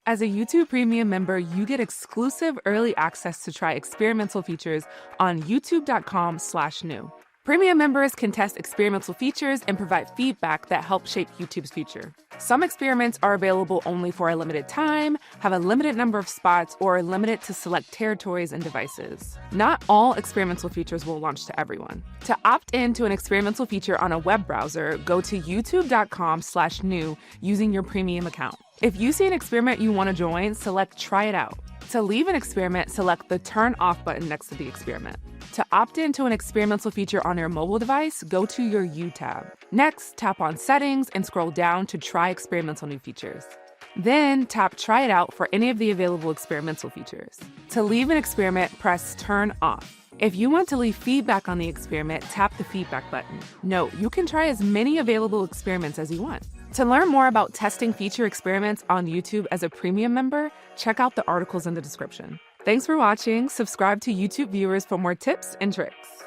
As a YouTube Premium member, you get exclusive early access to try experimental features on youtube.com/new. Premium members can test experimental features and provide feedback that helps shape YouTube's future. Some experiments are available only for a limited time, have a limited number of spots, or are limited to select territories and devices. Not all experimental features will launch to everyone. To opt in to an experimental feature on a web browser, go to youtube.com/new using your premium account. If you see an experiment you want to join, select Try It Out. To leave an experiment, select the Turn Off button next to the experiment. To opt into an experimental feature on your mobile device, go to your You tab. Next, tap on Settings and scroll down to Try Experimental New Features. Then, tap Try It Out for any of the available experimental features. To leave an experiment, press Turn Off. If you want to leave feedback on the experiment, tap the Feedback button. Note, you can try as many available experiments as you want. To learn more about testing feature experiments on YouTube as a premium member, check out the articles in the description. Thanks for watching. Subscribe to YouTube Viewers for more tips and tricks.